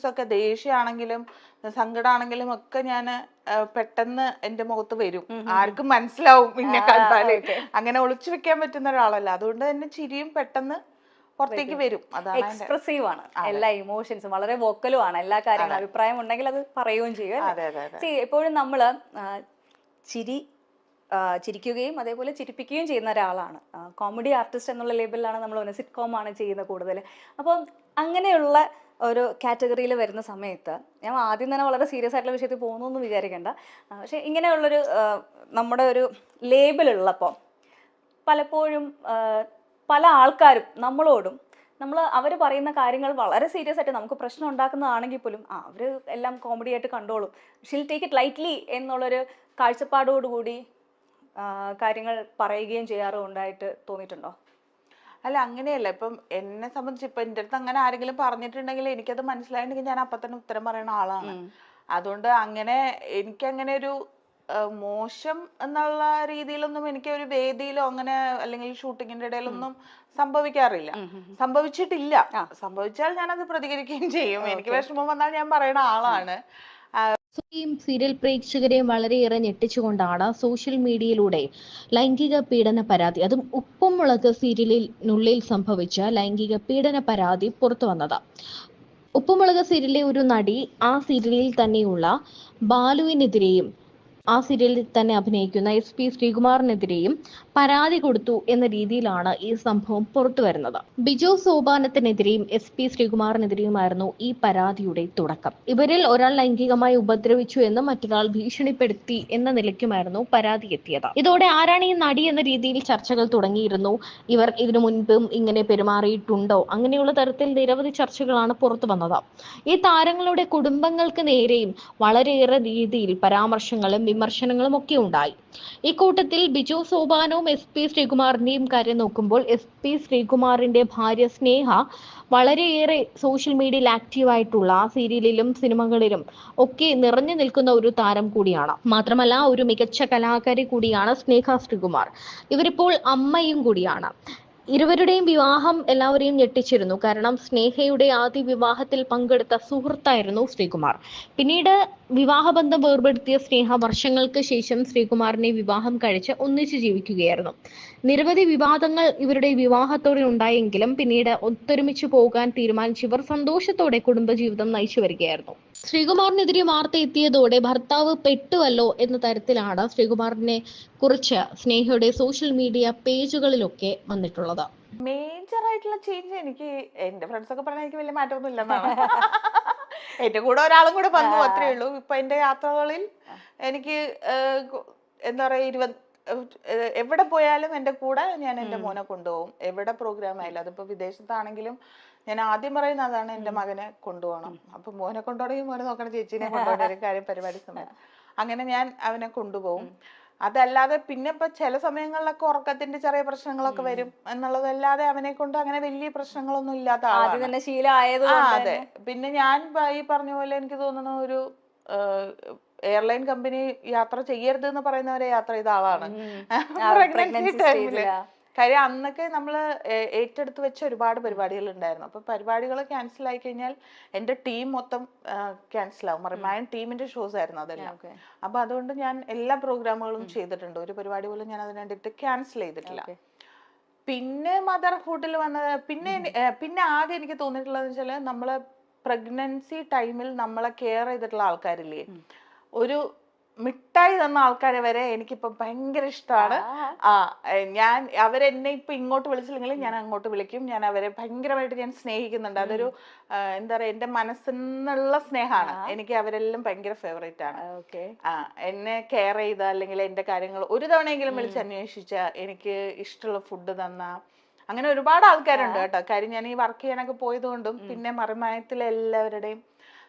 ഒക്കെ ദേഷ്യമാണെങ്കിലും സങ്കടമാണെങ്കിലും ഒക്കെ ഞാൻ പെട്ടെന്ന് എന്റെ മുഖത്ത് വരും. ആർക്കും മനസ്സിലാവും പിന്നെ കണ്ടാല്. അങ്ങനെ ഒളിച്ചു വെക്കാൻ പറ്റുന്ന ഒരാളല്ല. അതുകൊണ്ട് തന്നെ ചിരിയും പെട്ടെന്ന് പുറത്തേക്ക് വരും. അതാണ് എക്സ്പ്രസീവ് ആണ്, എല്ലാ ഇമോഷൻസും വളരെ വോക്കലും ആണ്. എല്ലാ കാര്യങ്ങളും അഭിപ്രായം ഉണ്ടെങ്കിൽ അത് പറയുകയും ചെയ്യും. എപ്പോഴും നമ്മള് ചിരി ചിരിക്കുകയും അതേപോലെ ചിരിപ്പിക്കുകയും ചെയ്യുന്ന ഒരാളാണ്. കോമഡി ആർട്ടിസ്റ്റ് എന്നുള്ള ലേബലിലാണ് നമ്മൾ സിറ്റ്കോം ആണ് ചെയ്യുന്നത് കൂടുതൽ. അപ്പം അങ്ങനെയുള്ള ഒരു കാറ്റഗറിയിൽ വരുന്ന സമയത്ത് ഞാൻ ആദ്യം തന്നെ വളരെ സീരിയസ് ആയിട്ടുള്ള വിഷയത്തിൽ പോകുന്നു എന്ന് വിചാരിക്കേണ്ട. പക്ഷെ ഇങ്ങനെയുള്ളൊരു നമ്മുടെ ഒരു ലേബിളുള്ളപ്പോൾ പലപ്പോഴും പല ആൾക്കാരും നമ്മളോടും അവർ പറയുന്ന കാര്യങ്ങൾ വളരെ സീരിയസ് ആയിട്ട് നമുക്ക് പ്രശ്നം ഉണ്ടാക്കുന്നതാണെങ്കിൽ പോലും അവർ എല്ലാം കോമഡി ആയിട്ട് കണ്ടോളും, ഷിൽ ടേക്ക് ഇറ്റ് ലൈറ്റ്ലി എന്നുള്ളൊരു കാഴ്ചപ്പാടോടുകൂടി കാര്യങ്ങൾ പറയുകയും ചെയ്യാറും ഉണ്ടായിട്ട് തോന്നിയിട്ടുണ്ടോ? അല്ല, അങ്ങനെയല്ല. ഇപ്പം എന്നെ സംബന്ധിച്ച് ഇപ്പൊ എൻ്റെ അടുത്ത് അങ്ങനെ ആരെങ്കിലും പറഞ്ഞിട്ടുണ്ടെങ്കിൽ എനിക്കത് മനസ്സിലായിട്ടുണ്ടെങ്കിൽ ഞാൻ അപ്പൊ തന്നെ ഉത്തരം പറയുന്ന ആളാണ്. അതുകൊണ്ട് അങ്ങനെ എനിക്കങ്ങനെ ഒരു മോശം എന്നുള്ള രീതിയിലൊന്നും എനിക്ക് ഒരു വേദിയിലോ അങ്ങനെ അല്ലെങ്കിൽ ഷൂട്ടിങ്ങിന്റെ ഇടയിലൊന്നും സംഭവിക്കാറില്ല, സംഭവിച്ചിട്ടില്ല. സംഭവിച്ചാൽ ഞാനത് പ്രതികരിക്കുകയും ചെയ്യും. എനിക്ക് വിഷമം വന്നാൽ ഞാൻ പറയുന്ന ആളാണ്. സീരിയൽ പ്രേക്ഷകരെയും വളരെയേറെ ഞെട്ടിച്ചുകൊണ്ടാണ് സോഷ്യൽ മീഡിയയിലൂടെ ലൈംഗിക പീഡന പരാതി, അതും ഉപ്പും മുളക് സീരിയലിനുള്ളിൽ സംഭവിച്ച ലൈംഗിക പീഡന പരാതി പുറത്തു വന്നത്. ഉപ്പുമുളക് സീരിയലിലെ ഒരു നടി ആ സീരിയലിൽ തന്നെയുള്ള ബാലുവിനെതിരെയും ആ സീരിയലിൽ തന്നെ അഭിനയിക്കുന്ന SP ശ്രീകുമാറിനെതിരെയും പരാതി കൊടുത്തു എന്ന രീതിയിലാണ് ഈ സംഭവം പുറത്തു വരുന്നത്. ബിജു സോപാനത്തിനെതിരെയും SP ശ്രീകുമാറിനെതിരെയുമായിരുന്നു ഈ പരാതിയുടെ തുടക്കം. ഇവരിൽ ഒരാൾ ലൈംഗികമായി ഉപദ്രവിച്ചു എന്ന് മറ്റൊരാൾ ഭീഷണിപ്പെടുത്തി എന്ന നിലയ്ക്കുമായിരുന്നു പരാതി എത്തിയത്. ഇതോടെ ആരാണ് ഈ നടി എന്ന രീതിയിൽ ചർച്ചകൾ തുടങ്ങിയിരുന്നു. ഇവർ ഇതിനു മുൻപും ഇങ്ങനെ പെരുമാറിയിട്ടുണ്ടോ, അങ്ങനെയുള്ള തരത്തിൽ നിരവധി ചർച്ചകളാണ് പുറത്തു വന്നത്. ഈ താരങ്ങളുടെ കുടുംബങ്ങൾക്ക് നേരെയും വളരെയേറെ രീതിയിൽ പരാമർശങ്ങളും വിമർശനങ്ങളും ഒക്കെ ഉണ്ടായി. ഇക്കൂട്ടത്തിൽ ബിജു സോപാനവും SP ശ്രീകുമാറിന്റെയും കാര്യം നോക്കുമ്പോൾ SP ശ്രീകുമാറിന്റെ ഭാര്യ സ്നേഹ വളരെയേറെ സോഷ്യൽ മീഡിയയിൽ ആക്റ്റീവായിട്ടുള്ള സീരിയലിലും സിനിമകളിലും ഒക്കെ നിറഞ്ഞു നിൽക്കുന്ന ഒരു താരം കൂടിയാണ്. മാത്രമല്ല ഒരു മികച്ച കലാകാരി കൂടിയാണ് സ്നേഹ ശ്രീകുമാർ. ഇവരിപ്പോൾ അമ്മയും കൂടിയാണ്. ഇരുവരുടെയും വിവാഹം എല്ലാവരെയും ഞെട്ടിച്ചിരുന്നു. കാരണം സ്നേഹയുടെ ആദ്യ വിവാഹത്തിൽ പങ്കെടുത്ത സുഹൃത്തായിരുന്നു ശ്രീകുമാർ. പിന്നീട് വിവാഹബന്ധം വേർപെടുത്തിയ സ്നേഹ വർഷങ്ങൾക്ക് ശേഷം ശ്രീകുമാറിനെ വിവാഹം കഴിച്ച് ഒന്നിച്ചു ജീവിക്കുകയായിരുന്നു. നിരവധി വിവാദങ്ങൾ ഇവരുടെ വിവാഹത്തോടെ ഉണ്ടായെങ്കിലും പിന്നീട് ഒത്തൊരുമിച്ച് പോകാൻ തീരുമാനിച്ച് ഇവർ സന്തോഷത്തോടെ കുടുംബജീവിതം നയിച്ചു വരികയായിരുന്നു. ശ്രീകുമാറിനെതിരെ വാർത്ത എത്തിയതോടെ ഭർത്താവ് പെട്ടുവല്ലോ എന്ന തരത്തിലാണ് ശ്രീകുമാറിനെ കുറിച്ച് സ്നേഹയുടെ സോഷ്യൽ മീഡിയ പേജുകളിലൊക്കെ വന്നിട്ടുള്ളത്. മേജർ ആയിട്ടുള്ള ചേഞ്ച് എനിക്ക് എന്റെ ഫ്രണ്ട്സ് ഒക്കെ പറഞ്ഞാൽ എനിക്ക് വലിയ മാറ്റമൊന്നും ഇല്ലെന്നാണ്. എന്റെ കൂടെ ഒരാളും കൂടെ വന്നു, അത്രേ ഉള്ളൂ. ഇപ്പൊ എന്റെ യാത്രകളിൽ എനിക്ക് എന്താ പറയാ എവിടെ പോയാലും എന്റെ കൂടെ ഞാൻ എന്റെ മോനെ കൊണ്ടുപോകും. എവിടെ പ്രോഗ്രാം ആയാലും, അതിപ്പോ വിദേശത്താണെങ്കിലും ഞാൻ ആദ്യം പറയുന്ന അതാണ്, എന്റെ മകനെ കൊണ്ടുപോകണം. അപ്പൊ മോനെ കൊണ്ടുപോകണമെങ്കിൽ മോനെ നോക്കണം, ചേച്ചീനെ കൊണ്ടുപോകണ ഒരു കാര്യം പരിപാടി സമയം അങ്ങനെ ഞാൻ അവനെ കൊണ്ടുപോകും. അതല്ലാതെ പിന്നെ ഇപ്പൊ ചില സമയങ്ങളിലൊക്കെ ഉറക്കത്തിന്റെ ചെറിയ പ്രശ്നങ്ങളൊക്കെ വരും എന്നുള്ളതല്ലാതെ അവനെ കൊണ്ട് അങ്ങനെ വലിയ പ്രശ്നങ്ങളൊന്നും ഇല്ലാത്ത ആളാണ്. അതെ. പിന്നെ ഞാൻ ഈ പറഞ്ഞ പോലെ എനിക്ക് തോന്നുന്നു ഒരു എയർലൈൻ കമ്പനി യാത്ര ചെയ്യരുത് എന്ന് പറയുന്നവരെ യാത്ര ചെയ്ത ആളാണ് പ്രഗ്നൻസി ടൈമില്. കാര്യം അന്നൊക്കെ നമ്മള് ഏറ്റെടുത്ത് വെച്ച ഒരുപാട് പരിപാടികൾ ഉണ്ടായിരുന്നു. അപ്പൊ പരിപാടികൾ ക്യാൻസൽ ആയി കഴിഞ്ഞാൽ എന്റെ ടീം മൊത്തം ക്യാൻസൽ ആവും. മറിമായൻ ടീമിന്റെ ഷോസ് ആയിരുന്നു അതെല്ലാം. അപ്പൊ അതുകൊണ്ട് ഞാൻ എല്ലാ പ്രോഗ്രാമുകളും ചെയ്തിട്ടുണ്ട്. ഒരു പരിപാടി പോലും ഞാൻ അതിന് വേണ്ടിയിട്ട് ക്യാൻസൽ ചെയ്തിട്ടില്ല. പിന്നെ മദർഹുഡിൽ വന്നത് പിന്നെ ആകെ എനിക്ക് തോന്നിയിട്ടുള്ളത് വെച്ചാല് നമ്മളെ പ്രഗ്നൻസി ടൈമിൽ നമ്മളെ കെയർ ചെയ്തിട്ടുള്ള ആൾക്കാരില്ലേ, ഒരു മിഠായി തന്ന ആൾക്കാരെ വരെ എനിക്കിപ്പോ ഭയങ്കര ഇഷ്ടമാണ്. ഞാൻ അവരെന്നെ ഇപ്പൊ ഇങ്ങോട്ട് വിളിച്ചില്ലെങ്കിലും ഞാൻ അങ്ങോട്ട് വിളിക്കും. ഞാൻ അവരെ ഭയങ്കരമായിട്ട് ഞാൻ സ്നേഹിക്കുന്നുണ്ട്. അതൊരു എന്താ പറയാ, എന്റെ മനസ്സിന്നുള്ള സ്നേഹമാണ്. എനിക്ക് അവരെല്ലാം ഭയങ്കര ഫേവറേറ്റ് ആണ്. എന്നെ കെയർ ചെയ്ത അല്ലെങ്കിൽ എന്റെ കാര്യങ്ങൾ ഒരു തവണയെങ്കിലും വിളിച്ച് അന്വേഷിച്ച, എനിക്ക് ഇഷ്ടമുള്ള ഫുഡ് തന്ന, അങ്ങനെ ഒരുപാട് ആൾക്കാരുണ്ട് കേട്ടോ. കാര്യം ഞാൻ ഈ വർക്ക് ചെയ്യാനൊക്കെ പോയത് കൊണ്ടും പിന്നെ മറിമായത്തിലെ എല്ലാവരുടെയും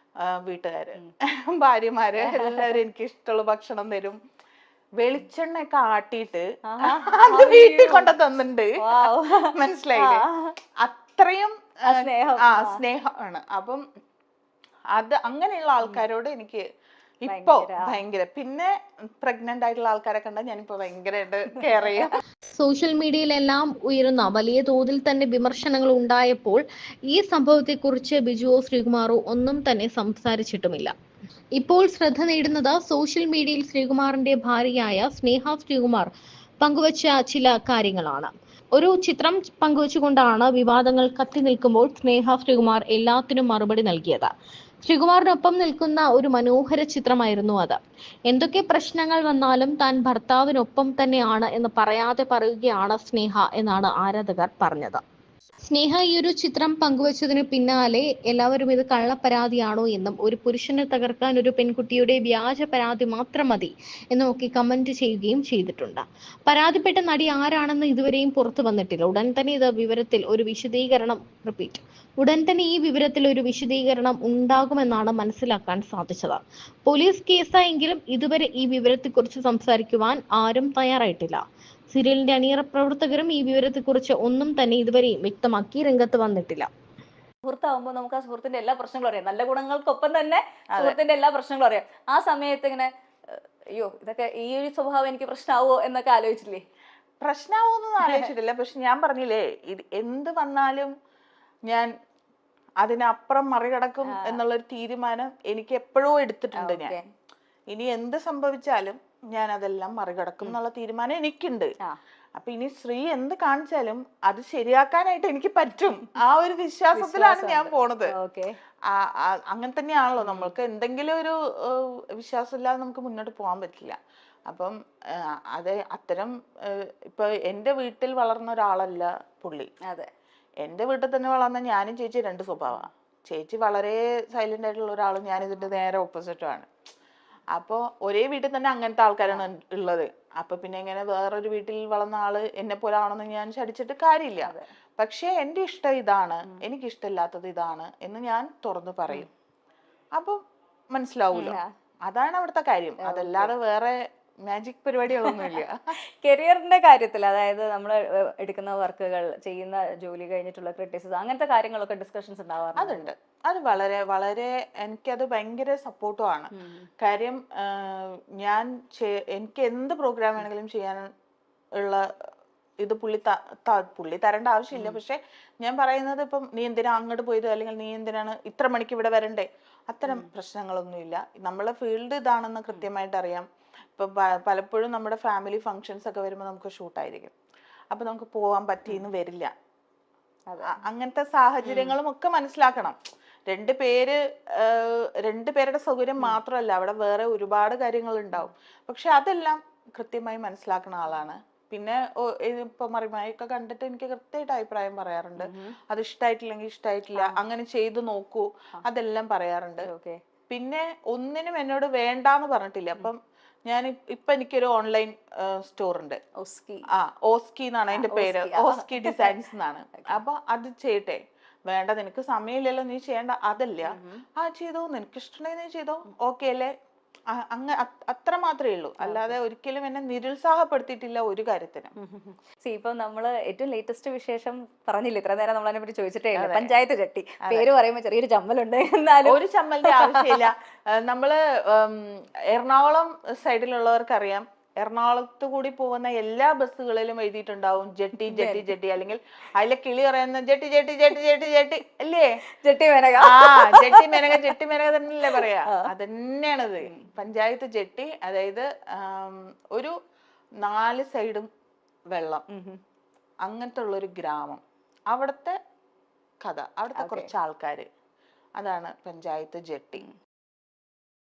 വീട്ടുകാര്, ഭാര്യമാര് എല്ലാവരും എനിക്ക് ഇഷ്ടമുള്ള ഭക്ഷണം തരും. വെളിച്ചെണ്ണയൊക്കെ ആട്ടിയിട്ട് അത് വീട്ടിൽ കൊണ്ടു തന്നിട്ടുണ്ട്. മനസ്സിലായില്ലേ? അത്രയും സ്നേഹമാണ്. അപ്പം അത് അങ്ങനെയുള്ള ആൾക്കാരോട് എനിക്ക് ഇപ്പൊ ഭയങ്കര. പിന്നെ പ്രഗ്നന്റ് ആയിട്ടുള്ള ആൾക്കാരെ കണ്ടാൽ ഞാനിപ്പോ ഭയങ്കരമായിട്ട് കെയർ ചെയ്യാം. സോഷ്യൽ മീഡിയയിലെല്ലാം ഉയരുന്ന വലിയ തോതിൽ തന്നെ വിമർശനങ്ങൾ ഉണ്ടായപ്പോൾ ഈ സംഭവത്തെക്കുറിച്ച് ബിജുവോ ശ്രീകുമാറോ ഒന്നും തന്നെ സംസാരിച്ചിട്ടുമില്ല. ഇപ്പോൾ ശ്രദ്ധ നേടുന്നത് സോഷ്യൽ മീഡിയയിൽ ശ്രീകുമാറിന്റെ ഭാര്യയായ സ്നേഹ ശ്രീകുമാർ പങ്കുവച്ച ചില കാര്യങ്ങളാണ്. ഒരു ചിത്രം പങ്കുവച്ചുകൊണ്ടാണ് വിവാദങ്ങൾ കത്തി നിൽക്കുമ്പോൾ സ്നേഹ ശ്രീകുമാർ എല്ലാത്തിനും മറുപടി നൽകിയത്. ശ്രീകുമാറിനൊപ്പം നിൽക്കുന്ന ഒരു മനോഹര ചിത്രമായിരുന്നു അത്. എന്തൊക്കെ പ്രശ്നങ്ങൾ വന്നാലും താൻ ഭർത്താവിനൊപ്പം തന്നെയാണ് എന്ന് പറയാതെ പറയുകയാണ് സ്നേഹ എന്നാണ് ആരാധകർ പറഞ്ഞത്. സ്നേഹ ഈ ഒരു ചിത്രം പങ്കുവച്ചതിന് പിന്നാലെ എല്ലാവരും ഇത് കള്ളപ്പരാതിയാണോ എന്നും ഒരു പുരുഷനെ തകർക്കാൻ ഒരു പെൺകുട്ടിയുടെ വ്യാജ പരാതി മാത്രം മതി എന്നൊക്കെ കമന്റ് ചെയ്യുകയും ചെയ്തിട്ടുണ്ട്. പരാതിപ്പെട്ട നടി ആരാണെന്ന് ഇതുവരെയും പുറത്തു വന്നിട്ടില്ല. ഉടൻ തന്നെ ഈ വിവരത്തിൽ ഒരു വിശദീകരണം ഉണ്ടാകുമെന്നാണ് മനസ്സിലാക്കാൻ സാധിച്ചത്. പോലീസ് കേസായെങ്കിലും ഇതുവരെ ഈ വിവരത്തെക്കുറിച്ച് സംസാരിക്കുവാൻ ആരും തയ്യാറായിട്ടില്ല. സീരിയലിന്റെ അണിയറ പ്രവർത്തകരും ഈ വിവരത്തെക്കുറിച്ച് ഒന്നും തന്നെ ഇതുവരെയും വ്യക്തമാക്കി രംഗത്ത് വന്നിട്ടില്ല. സുഹൃത്താവുമ്പോൾ നമുക്ക് ആ സുഹൃത്തിന്റെ എല്ലാ പ്രശ്നങ്ങളും അറിയാം. നല്ല ഗുണങ്ങൾക്കൊപ്പം തന്നെ സുഹൃത്തിന്റെ എല്ലാ പ്രശ്നങ്ങളും അറിയാം. ആ സമയത്ത് ഇങ്ങനെ അയ്യോ ഇതൊക്കെ ഈ ഒരു സ്വഭാവം എനിക്ക് പ്രശ്നമാവോ എന്നൊക്കെ ആലോചിച്ചില്ലേ? പ്രശ്നമാവോന്നൊന്നും ആലോചിച്ചിട്ടില്ല. പക്ഷെ ഞാൻ പറഞ്ഞില്ലേ, ഇത് എന്ത് വന്നാലും ഞാൻ അതിനപ്പുറം മറികടക്കും എന്നുള്ളൊരു തീരുമാനം എനിക്ക് എപ്പോഴോ എടുത്തിട്ടുണ്ട്. ഞാൻ ഇനി എന്ത് സംഭവിച്ചാലും ഞാൻ അതെല്ലാം മറികടക്കും എന്നുള്ള തീരുമാനം എനിക്കുണ്ട്. അപ്പൊ ഇനി ശ്രീ എന്ത് കാണിച്ചാലും അത് ശരിയാക്കാനായിട്ട് എനിക്ക് പറ്റും. ആ ഒരു വിശ്വാസത്തിലാണ് ഞാൻ പോണത്. അങ്ങനെ തന്നെയാണല്ലോ, നമ്മൾക്ക് എന്തെങ്കിലും ഒരു വിശ്വാസം ഇല്ലാതെ നമുക്ക് മുന്നോട്ട് പോകാൻ പറ്റില്ല. അപ്പം അത് അത്തരം ഇപ്പൊ എന്റെ വീട്ടിൽ വളർന്ന ഒരാളല്ല പുള്ളി. എന്റെ വീട്ടിൽ തന്നെ വളർന്ന ഞാനും ചേച്ചി രണ്ട് സ്വഭാവമാണ്. ചേച്ചി വളരെ സൈലന്റ് ആയിട്ടുള്ള ഒരാളും ഞാൻ ഇതിന്റെ നേരെ ഓപ്പോസിറ്റുമാണ്. അപ്പോൾ ഒരേ വീട്ടിൽ തന്നെ അങ്ങനത്തെ ആൾക്കാരാണ് ഉള്ളത്. അപ്പൊ പിന്നെ ഇങ്ങനെ വേറൊരു വീട്ടിൽ വളർന്ന ആള് എന്നെ പോലെ ആണെന്ന് ഞാൻ ശടിച്ചിട്ട് കാര്യമില്ല. പക്ഷെ എന്റെ ഇഷ്ടം ഇതാണ്, എനിക്കിഷ്ടമില്ലാത്തത് ഇതാണ് എന്ന് ഞാൻ തുറന്നു പറയും. അപ്പം മനസ്സിലാവൂലോ. അതാണ് അവിടുത്തെ കാര്യം. അതല്ലാതെ വേറെ മാജിക് പരിപാടികളൊന്നുമില്ല. കരിയറിന്റെ കാര്യത്തിൽ, അതായത് നമ്മൾ എടുക്കുന്ന വർക്കുകൾ, ചെയ്യുന്ന ജോലി കഴിഞ്ഞിട്ടുള്ള ക്രിറ്റിസിസം, അങ്ങനത്തെ കാര്യങ്ങളൊക്കെ ഡിസ്കഷൻസ് ഉണ്ടാവാറുണ്ട്? അതുണ്ട്. അത് വളരെ വളരെ എനിക്കത് ഭയങ്കര സപ്പോർട്ടുമാണ്. കാര്യം എനിക്ക് എന്ത് പ്രോഗ്രാം വേണമെങ്കിലും ചെയ്യാൻ ഉള്ള ഇത് പുള്ളി തരേണ്ട ആവശ്യമില്ല. പക്ഷെ ഞാൻ പറയുന്നത്, ഇപ്പം നീ എന്തിനാ അങ്ങോട്ട് പോയത്, അല്ലെങ്കിൽ നീ എന്തിനാണ് ഇത്ര മണിക്ക് ഇവിടെ വരണ്ടേ, അത്തരം പ്രശ്നങ്ങളൊന്നുമില്ല. നമ്മളെ ഫീൽഡ് ഇതാണെന്ന് കൃത്യമായിട്ട് അറിയാം. ഇപ്പൊ പലപ്പോഴും നമ്മുടെ ഫാമിലി ഫങ്ഷൻസ് ഒക്കെ വരുമ്പോൾ നമുക്ക് ഷൂട്ടായിരിക്കും. അപ്പൊ നമുക്ക് പോകാൻ പറ്റിയെന്ന് വരില്ല. അങ്ങനത്തെ സാഹചര്യങ്ങളും ഒക്കെ മനസ്സിലാക്കണം. രണ്ടുപേരുടെ സൗകര്യം മാത്രമല്ല, അവിടെ വേറെ ഒരുപാട് കാര്യങ്ങൾ ഉണ്ടാവും. പക്ഷെ അതെല്ലാം കൃത്യമായി മനസ്സിലാക്കുന്ന ആളാണ്. പിന്നെ ഇപ്പൊ മറിമായൊക്കെ കണ്ടിട്ട് എനിക്ക് കൃത്യമായിട്ട് അഭിപ്രായം പറയാറുണ്ട്. അത് ഇഷ്ടമായിട്ടില്ലെങ്കിൽ ഇഷ്ടമായിട്ടില്ല, അങ്ങനെ ചെയ്തു നോക്കൂ, അതെല്ലാം പറയാറുണ്ട്. പിന്നെ ഒന്നിനും എന്നോട് വേണ്ടാന്ന് പറഞ്ഞിട്ടില്ല. അപ്പം ഞാൻ ഇപ്പൊ എനിക്കൊരു ഓൺലൈൻ സ്റ്റോർ ഉണ്ട്. ഓസ്കി എന്നാണ് അതിന്റെ പേര്. ഓസ്കി ഡിസൈൻസ് എന്നാണ്. അപ്പൊ അത് ചെയ്യട്ടെ, വേണ്ട നിനക്ക് സമയമില്ലല്ലോ, നീ ചെയ്യണ്ട, അതല്ല. ചെയ്തോ, നിനക്ക് ഇഷ്ടമുണ്ടെങ്കിൽ നീ ചെയ്തോ, ഓക്കെ അല്ലേ, അത്ര മാത്രമേ ഉള്ളൂ. അല്ലാതെ ഒരിക്കലും എന്നെ നിരുത്സാഹപ്പെടുത്തിയിട്ടില്ല ഒരു കാര്യത്തിനും. ഇപ്പൊ നമ്മള് ഏറ്റവും ലേറ്റസ്റ്റ് വിശേഷം പറഞ്ഞില്ല, ഇത്ര നേരം നമ്മളതിനെ പറ്റി ചോദിച്ചിട്ടേ ഇല്ല. പഞ്ചായത്ത് ചട്ടി പേര് പറയുമ്പോ ചെറിയൊരു ചമ്മലുണ്ട്. എന്നാലും ഒരു ചമ്മലിന്റെ ആവശ്യമില്ല. നമ്മള് എറണാകുളം സൈഡിലുള്ളവർക്കറിയാം, എറണാകുളത്ത് കൂടി പോകുന്ന എല്ലാ ബസ്സുകളിലും എഴുതിയിട്ടുണ്ടാവും ജെട്ടി ജെട്ടി ജെട്ടി, അല്ലെങ്കിൽ അതിലെ കിളി പറയുന്ന jetty jetty jetty jetty jetty അല്ലേ, jetty Menaka. Jetty Menaka, jetty Menaka തന്നെയല്ലേ പറയാ. അതന്നെയാണത് പഞ്ചായത്ത് ജെട്ടി. അതായത് ഒരു 4 സൈഡും വെള്ളം, അങ്ങനത്തെ ഉള്ളൊരു ഗ്രാമം. അവിടുത്തെ കഥ, അവിടുത്തെ കുറച്ച് ആൾക്കാര്, അതാണ് പഞ്ചായത്ത് ജെട്ടി.